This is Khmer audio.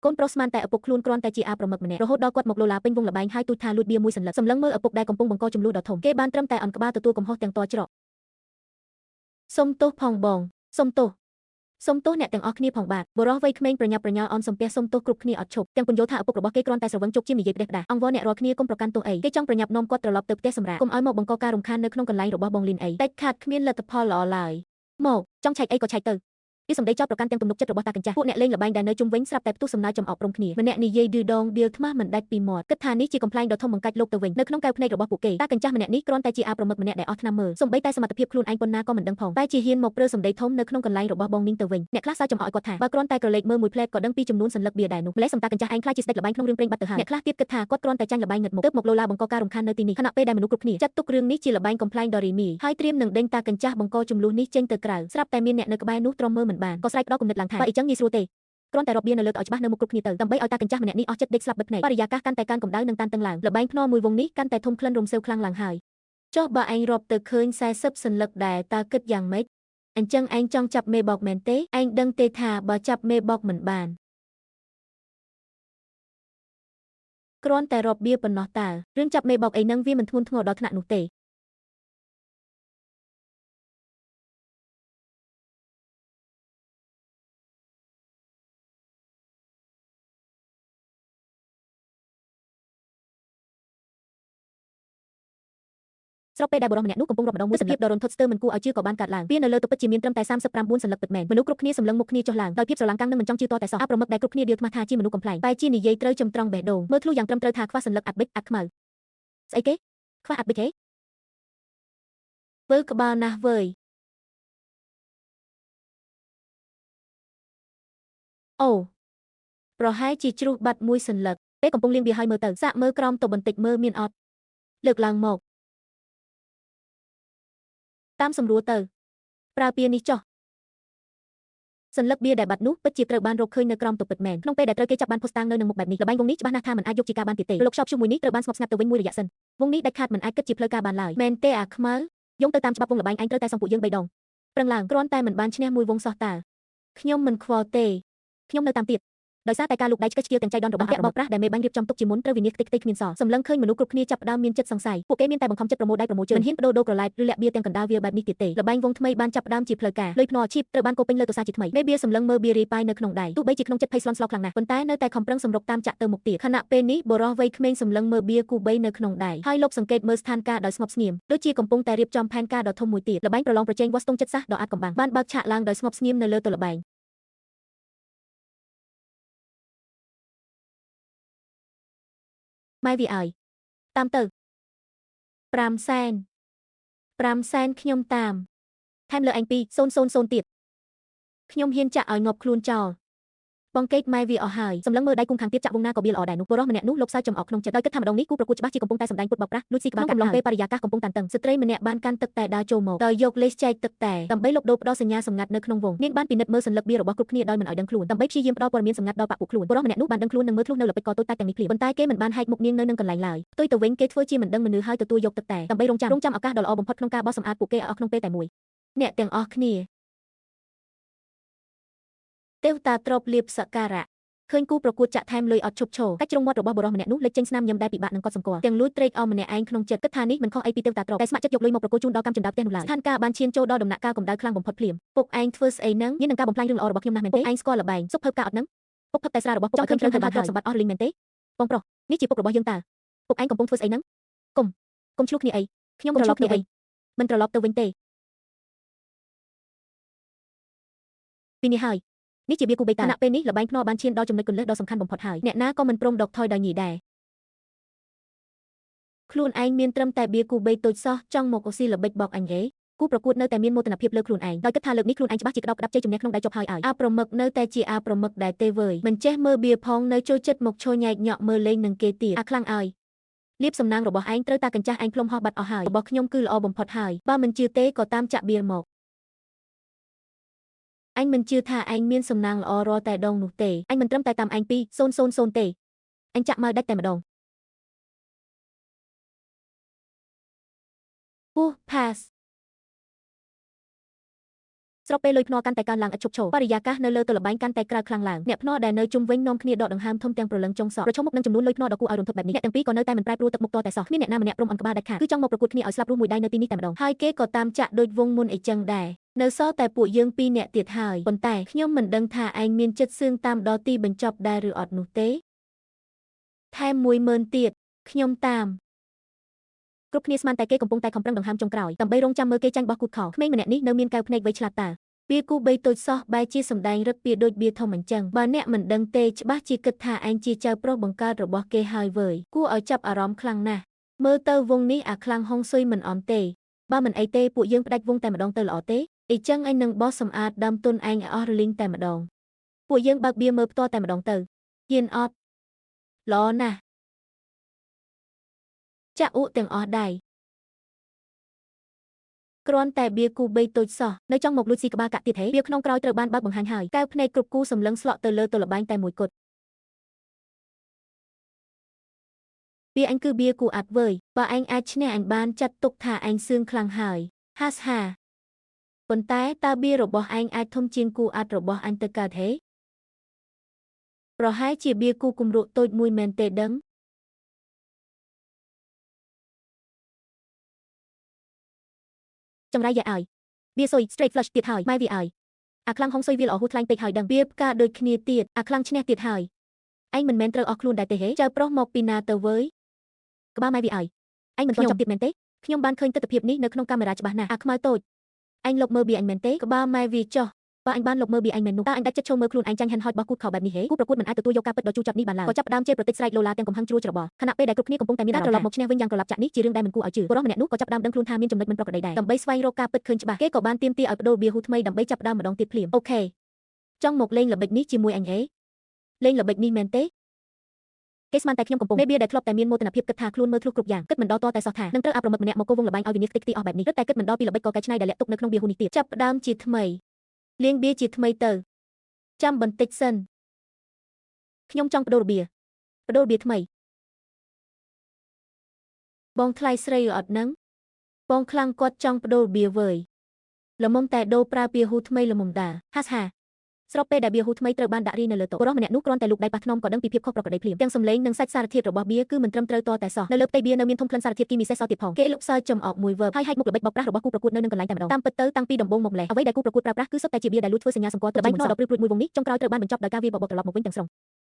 កូនប្រុសស្មានតែឪពុកខ្លួនគ្រាន់តែជាអាប្រមឹកម្នាក់រហូតដល់គាត់មកលោឡាពេញវងលបែងហើយទូចថាលួចបៀមួយសន្លឹកសម្លឹងមើលឪពុកដែលកំពុងបង្កចំនួនដ៏ធំគេបានត្រឹមតែអន់ក្បាលទទួលកំហុសទាំងតច្រកសុំទោសផងបងសុំទោសអ្នកទាំងអស់គ្នាផងបាទបុរសវ័យក្មេងប្រញាប់ប្រញាល់អន់សំពះសុំទោសគ្រប់គ្នាអត់ឈប់ទាំងពន្យល់ថាឪពុករបស់គេគ្រាន់តែស្រវឹងជោគជានិយាយផ្ដេសផ្ដាសអង្វរអ្នករាល់គ្នាកុំប្រកាន់ទោសអីគេចង់ប្រញាប់នាំគាត់ត្រឡប់ទៅផ្ទះសម្រាប់កុំឲ្យមកបង្កការរំខាននៅក្នុងកន្លែងរបស់បងលីនអីដាច់ខាតគ្មានលទ្ធផលល្អឡើយមកចង់ឆែកអីក៏ឆែកទៅវាសម្ដីចោទប្រកាន់ទាំងទំនុកចិត្តរបស់តាកញ្ចាស់ពួកអ្នកលេងល្បែងដែលនៅជុំវិញស្រាប់តែផ្ទុះសំណើចចំអប់ព្រមគ្នាម្នាក់និយាយឌឺដងដៀលថ្មាស់មិនដាច់ពីមាត់គិតថានេះជាកំប្លែងដ៏ធំបង្កាច់លោកទៅវិញនៅក្នុងកែវភ្នែករបស់ពួកគេតាកញ្ចាស់ម្នាក់នេះគ្រាន់តែជាអាប្រមឹកម្នាក់ដែលអស់ថ្នាំមើលសំបីតែសមត្ថភាពខ្លួនឯងប៉ុណ្ណាក៏មិនដឹងផងតែជាហ៊ានមកប្រើសម្ដីធំនៅក្នុងកន្លែងរបស់បងមីងទៅវិញអ្នកខ្លះសើចចំអកឲ្យគាត់ថាបើគ្រាន់តែក្រឡេកមើលមួយផ្លែតក៏ដឹងពីចំនួនសន្លឹកបៀដែរនោះម្លេះសំតាកញ្ចាស់ឯងខ្លាចជាស្ដេចល្បែងក្នុងរឿងព្រេងបាត់ទៅហើយអ្នកខ្លះទៀតគិតថាគាត់គ្រាន់តែចាញ់ល្បែងងឹតមុខទើបមកលោឡាបង្កការរំខាននៅទីនេះខណៈពេលដែលមនុស្សគ្រប់គ្នាចាត់ទុករឿងនេះជាល្បែងកំប្លែងដ៏រីមីហើយត្រៀមនឹងដេញតាកញ្ចាស់បង្កចំនួននេះចេញទៅក្រៅស្រាប់តែមានអ្នកនៅក្បែរនោះទ្រាំមើលមិនបានក៏ស្រែកផ្ដោតគំនិតឡើងថាបើអីចឹងងាយស្រួលទេគ្រាន់តែរាប់បៀនៅលើឲ្យច្បាស់នៅមុខគ្រប់គ្នាទៅដើម្បីឲ្យតាកញ្ចាស់ម្នាក់នេះអស់ចិត្តដេកស្លាប់បិទភ្នែកបរិយាកាសកាន់តែកើនកម្ដៅនិងតានតឹងឡើងល្បែងភ្នាល់មួយវងនេះកាន់តែធំក្លិនរំសេវខ្លាំងឡើងហើយចុះបើឯងរាប់ទៅឃើញ40សន្លឹកដែរតើគិតយ៉ាងម៉េចអញ្ចឹងឯងចង់ចាប់មេបោកមែនទេឯងដឹងទេថាបើចាប់មេបោកមិនបានគ្រាន់តែរាប់បៀប៉ុណ្ណោះតើរឿងចាប់មេបោកអីហ្នឹងវាមិនធ្ងន់ធ្ងរដល់ថ្នាក់នោះទេស្របពេលដែលបុរសម្នាក់នោះកំពុងរាប់ម្ដងមួយសន្លឹកដ៏រន្ធត់ស្ទើរមិនគួរឲ្យជឿក៏បានកើតឡើងវានៅលើទុកពិតជាមានត្រឹមតែ39សន្លឹកពិតមែនមនុស្សគ្រប់គ្នាសម្លឹងមុខគ្នាចុះឡើងដោយភាពស្រឡាំងកាំងនិងមិនចង់ជឿតតែសោះអាប្រមឹកដែលគ្រប់គ្នាដៀលថ្មាស់ថាជាមនុស្សកំប្លែងតែជានិយាយត្រូវចំត្រង់បេះដូងមើលធ្លុះយ៉ាងត្រឹមត្រូវថាខ្វះសន្លឹកអាត់ប៊ិចអាត់ខ្មៅស្អីគេខ្វះអាត់ប៊ិចហេវើក្បាលណាស់វើយអូប្រហែលជាជ្រុះបាត់មួយសន្លឹកពេលកំពុងលាងវាហើយមើលទៅសាកមើលក្រោមតុបន្តិចមើលមានអត់លើកឡើងមកតាមសម្រួលទៅប្រើពានេះចុះសន្លឹកបៀដែលបាត់នោះពិតជាត្រូវបានរកឃើញនៅក្រោមតុពិតមែនក្នុងពេលដែលត្រូវគេចាប់បានផុសតាងនៅនឹងមុខបែបនេះល្បែងវងនេះច្បាស់ណាស់ថាមិនអាចយកជាការបានទៀតទេលោកខ្ចប់ឈុំមួយនេះត្រូវបានស្ងប់ស្ងាត់ទៅវិញមួយរយៈសិនវងនេះដាច់ខាតមិនអាចគិតជាផ្លូវការបានឡើយមែនទេអាខ្មៅយោងទៅតាមច្បាប់វងល្បែងឯងត្រូវតែសងពួកយើង3ដងប្រឹងឡើងគ្រាន់តែមិនបានឈ្នះមួយវងសោះតើខ្ញុំមិនខ្វល់ទេខ្ញុំនៅតាមទៀតដោយសារតែការលូកដៃឆ្កឹះឆ្កៀលទាំងចៃដន្យរបស់អ្នកបោកប្រាស់ដែលមេបាញ់រៀបចំទុកជាមុនត្រូវវិនិច្ឆ័យខ្ទេចគ្មានសល់សម្លឹងឃើញមនុស្សគ្រប់គ្នាចាប់ផ្ដើមមានចិត្តសង្ស័យពួកគេមានតែបង្ខំចិត្តប្រមូលដៃប្រមូលជើងមិនហ៊ានបដូរដូរក្រឡែតឬលាក់បៀទាំងកណ្ដាលវាបែបនេះទៀតទេល្បែងវងថ្មីបានចាប់ផ្ដើមជាផ្លូវការលុយភ្នាល់អាជីពត្រូវបានកោពេញលើទសាជាថ្មីមេបៀសម្លឹងមើលបៀរាយប៉ាយនៅក្នុងដៃទោះបីជាក្នុងចិត្តភ័យស្លន់ស្លោខ្លាំងណាស់ប៉ុន្តែនៅតែខំប្រឹងសម្រុកតាមចាក់ទៅមុខទៀតខណៈពេលនេះបុរសវ័យក្មេងសម្លឹងមើលបៀគូបីនៅក្នុងដៃហើយលោកសង្កេតមើលស្ថានភាពដោយស្ងប់ស្ងៀមដូចជាកំពុងតែរៀបចំផែនការដ៏ធំមួយទៀតល្បែងប្រឡងប្រជែងវាស់ស្ទង់ចិត្តសាស្ត្រដ៏អាថ៌កំបាំងបានបើកឆាកឡើងដោយស្ងប់ស្ងៀមនៅលើតុល្បែងម៉ែវាឲ្យតាមទៅ5សែនខ្ញុំតាមថែមលើឯង2,000ទៀតខ្ញុំហ៊ានចាក់ឲ្យងាប់ខ្លួនចោលបងកេកម៉ែវាអស់ហើយសម្លឹងមើលដៃគុំខាងទៀតចាក់វងណាក៏បៀល្អដែរនោះបុរសម្នាក់នោះលោកសើចចំអកក្នុងចិត្តដោយគិតថាម្ដងនេះគូប្រកួតច្បាស់ជាកំពុងតែសម្ដែងពុតបោកប្រាស់លួចស៊ីក្បាលកំឡុងពេលបរិយាកាសកំពុងតានតឹងស្ត្រីម្នាក់បានកាន់ទឹកតែដើរចូលមកដោយយកលេសចែកទឹកតែដើម្បីលុបដោផ្ដល់សញ្ញាសម្ងាត់នៅក្នុងវងនាងបានពិនិត្យមើលសន្លឹកបៀរបស់គ្រប់គ្នាដោយមិនឲ្យដឹងខ្លួនដើម្បីព្យាយាមផ្ដល់ព័ត៌មានសម្ងាត់ដល់បកពួកខ្លួនបុរសម្នាក់នោះបានដឹងខ្លួននឹងមើលធ្លុះនៅល្បិចកតូចតាចទាំងនេះភ្លាមប៉ុន្តែគេមិនបានហែកមុខនាងនៅនឹងកន្លែងឡើយផ្ទុយទៅវិញគេធ្វើជាមិនដឹងមនុស្សហើយទទួលយកទឹកតែដើម្បីរងចាំឱកាសដ៏ល្អបំផុតក្នុងការបោះសម្អាតពួកគេឲ្យអស់ក្នុងពេលតែមួយអ្នកទាំងអស់គ្នាទេវតាទ្របលាភសក្ការៈឃើញគូប្រកួតចាក់ថែមលុយអត់ឈប់ឈរកាច់ជ្រុងមាត់របស់បុរសម្នាក់នោះលេចចេញស្នាមញឹមដែលពិបាកនឹងកត់សម្គាល់ទាំងលួចត្រេកអរម្នាក់ឯងក្នុងចិត្តគិតថានេះមិនខុសអីពីទេវតាទ្របតែស្ម័គ្រចិត្តយកលុយមកប្រគល់ជូនដល់កម្មចិនដាផ្ទះនោះឡើយស្ថានភាពបានឈានចូលដល់ដំណាក់កាលកម្ដៅខ្លាំងបំផុតភ្លាមពុកឯងធ្វើស្អីហ្នឹងមាននឹងការបំផ្លាញរឿងល្អរបស់ខ្ញុំណាស់មែនទេឯងស្គាល់ល្បែងសុខភើបការអត់ហ្នឹងពុកភើបតែស្រារបស់ពុកចង់ឃើញត្រូវបានទ្រព្យសម្បត្តិអស់លីងមែនទេបងប្រុសនេះជាពុករបស់យើងតើពុកឯងកំពុងធ្វើស្អីហ្នឹងកុំឆ្លោះគ្នាអីខ្ញុំត្រឡប់គ្នាអីមិនត្រឡប់ទៅវិញទេពីនេះហើយនេះជាបៀគូបេតាខណៈពេលនេះល្បែងភ្នាល់បានឈានដល់ចំណុចគន្លឹះដ៏សំខាន់បំផុតហើយអ្នកណាក៏មិនព្រមដកថយដោយញីដែរខ្លួនឯងមានត្រឹមតែបៀគូបីតូចសោះចង់មកអូស៊ីល្បិចបោកអញហេគូប្រកួតនៅតែមានមោទនភាពលើខ្លួនឯងដោយគិតថាលើកនេះខ្លួនឯងច្បាស់ជាក្តោបក្តាប់ជ័យជំនះក្នុងដៃចុកហើយអាប្រមឹកនៅតែជាអាប្រមឹកដែរទេវើយមិនចេះមើលបៀផងនៅចូលចិត្តមកឈរញែកញាក់មើលលេងនឹងគេទៀតអាខ្លាំងឲ្យលៀបសំណាងរបស់ឯងត្រូវតាកញ្ចាស់ឯងផ្លុំហោះបាត់អស់ហើយរបស់ខ្ញុំគឺល្អបំផុតហើយបើមិនជឿទេក៏តាមចាក់បៀមកអញមិនជឿថាឯងមានសំណាងល្អរាល់តែដងនោះទេអញមិនត្រឹមតែតាមឯង2,000ទេអញចាក់មកដាច់តែម្ដងpass ស្របពេលលុយភ្នាល់កាន់តែកើនឡើងឥតឈប់ឈរបរិយាកាសនៅលើតុល្បែងកាន់តែក្តៅខ្លាំងឡើងអ្នកភ្នាល់ដែលនៅជុំវិញនាំគ្នាដកដង្ហើមធំទាំងព្រលឹងចុងសក់ប្រឈមមុខនឹងចំនួនលុយភ្នាល់ដ៏គួរឲ្យរន្ធត់បែបនេះអ្នកទាំងពីរក៏នៅតែមិនប្រែប្រួលទឹកមុខតតែសោះគ្មានអ្នកណាម្នាក់ព្រមអន់ក្បាលដាច់ខាតគឺចង់មកប្រកួតគ្នាឲ្យស្លាប់រស់មួយដៃនៅទីនេះតែម្ដងហើយគេក៏តាមចាក់ដូចវងមុនអីចឹងដែរនៅសល់តែពួកយើងពីរនាក់ទៀតហើយប៉ុន្តែខ្ញុំមិនដឹងថាឯងមានចិត្តសឿងតាមដល់ទីបញ្ចប់ដែរឬអត់នោះទេថែម10000ទៀតខ្ញុំតាមគ្រប់គ្នាស្មានតែគេកំពុងតែខំប្រឹងដង្ហើមចុងក្រោយដើម្បីរងចាំមើលគេចាញ់បោះគូតខក្មេងម្នាក់នេះនៅមានកែវភ្នែកវៃឆ្លាតតើបៀគូបីតូចសោះបែរជាសម្ដែងរឹតពីដូចបៀធំអញ្ចឹងបើអ្នកមិនដឹងទេច្បាស់ជាគិតថាឯងជាចៅប្រុសបង្កើតរបស់គេហើយវើយគួរឲ្យចាប់អារម្មណ៍ខ្លាំងណាស់មើលទៅវងនេះអាខ្លាំងហុងស៊ុយមិនអន់ទេបើមិនអីទេពួកយើងផ្ដាច់វងតែម្ដងទៅល្អទេអីចឹងឯងនឹងបោះសម្អាតដើមទុនឯងឲ្យអស់រលីងតែម្ដងពួកយើងបើកបៀមើលផ្ទាល់តែម្ដងទៅហ៊ានអត់ល្អណាស់ចាក់អ៊ូទាំងអស់ដៃគ្រាន់តែបៀគូបីតូចសោះនៅចង់មកលួចស៊ីក្បាលកាក់ទៀតហេបៀក្នុងក្រោយត្រូវបានបើកបង្ហាញហើយកែវភ្នែកគ្រប់គូសម្លឹងស្លក់ទៅលើតុល្បែងតែមួយគត់បៀអញគឺបៀគូអាត់វើយបើឯងអាចឈ្នះអញបានចាត់ទុកថាឯងសឿងខ្លាំងហើយហាសហាប៉ុន្តែតើបៀរបស់ឯងអាចធំជាងគូអាត់របស់អញទៅកើតហេប្រហែលជាបៀគូគំរក់តូចមួយមែនទេដឹងចង្រៃយ៉ាឲ្យបៀស៊ុយ straight flush ទៀតហើយម៉ែវាឲ្យអាខ្លាំងហុងស៊ុយវាល្អហួសថ្លែងពេកហើយដឹងបៀផ្កាដូចគ្នាទៀតអាខ្លាំងឈ្នះទៀតហើយឯងមិនមែនត្រូវអស់ខ្លួនដែរទេហេចៅប្រុសមកពីណាទៅវើយក្បាលម៉ែវាឲ្យឯងមិនទាន់ចាប់ទៀតមែនទេខ្ញុំបានឃើញទិដ្ឋភាពនេះនៅក្នុងកាមេរ៉ាច្បាស់ណាស់អាខ្មៅតូចឯងលុបមើលបៀអញមែនទេក្បាលម៉ែវាចុះបើអញបានលុបមើលបៀអញមែននោះតើអញដាច់ចិត្តឈោមើលខ្លួនឯងចាញ់ហិនហោចបោះគូតខោបែបនេះហេគូប្រកួតមិនអាចទទួលយកការពិតដ៏ជូរចត់នេះបានឡើយក៏ចាប់ផ្ដើមជេរប្រតិចស្រែកឡូឡាទាំងកំហឹងជ្រួលច្របល់ខណៈពេលដែលគ្រប់គ្នាកំពុងតែមានអារម្មណ៍ត្រឡប់មកឈ្នះវិញយ៉ាងក្រឡាប់ចាក់នេះជារឿងដែលមិនគួរឲ្យជឿបុរសម្នាក់នោះក៏ចាប់ផ្ដើមដឹងខ្លួនថាមានចំណុចមិនប្រក្រតីដែរដើម្បីស្វែងរកការពិតឃើញច្បាស់គេក៏បានទាមទារឲ្យបដូរបៀហ៊ូថ្មីដើម្បីចាប់ផ្ដើមម្ដងទៀតភ្លាមអូខេចង់មកលេងល្បិចនេះជាមួយអញហេលេងល្បិចនេះមែនទេគេស្មានតែខ្ញុំកំពុងមេបៀដែលធ្លាប់តែមានមោទនភាពគិតថាខ្លួនមើលធ្លុះគ្រប់យ៉ាងគិតមិនដល់តតែសោះថានឹងត្រូវអាប្រមិតម្នាក់មកគោវងលបែងឲ្យវិនិច្ឆ័យខ្ទេចខ្ទីអស់បែបនេះគិតតែគិតមិនដល់ពីល្បិចកកែច្នៃដែលលាក់ទុកនៅក្នុងបៀហ៊ូនេះទៀតចាប់ផ្ដើមជាថ្មីលេងបៀជាថ្មីទៅចាំបន្តិចសិនខ្ញុំចង់បដូរបៀថ្មីបងថ្លៃស្រីអត់នឹងបងខ្លាំងគាត់ចង់បដូរបៀវើយល្មមតែដូរប្រើបៀហ៊ូថ្មីល្មមដាហាសហាស្របពេលដែលបៀហ៊ូថ្មីត្រូវបានដាក់រីនៅលើតុបុរសម្នាក់នោះគ្រាន់តែលូកដៃប៉ះថ្នមក៏ដឹងពីភាពខុសប្រក្រតីភ្លាមទាំងសម្លេងនិងសាច់សារធាតុរបស់បៀគឺមិនត្រឹមត្រូវតតែសោះនៅលើផ្ទៃបៀនៅមានធុំក្លិនសារធាតុគីមីសេសសទៀតផងគេលុបសើចំអកមួយវើហើយហាច់មុខល្បិចបោកប្រាស់របស់គូប្រកួតនៅនឹងកន្លែងតែម្ដងតាមពិតទៅតាំងពីដំបូងមកម្លេះអ្វីដែលគូប្រកួតប្រើប្រាស់គឺសុទ្ធតែជាបៀដែលលួចធ្វើសញ្ញាសម្គាល់ល្បែងផ្សោតដ៏ព្រួយមួយវងនេះចុងក្រោយត្រូវបានបញ្ចប់ដោយការវាយបបកត្រឡប់មកវិញទាំងស្រុង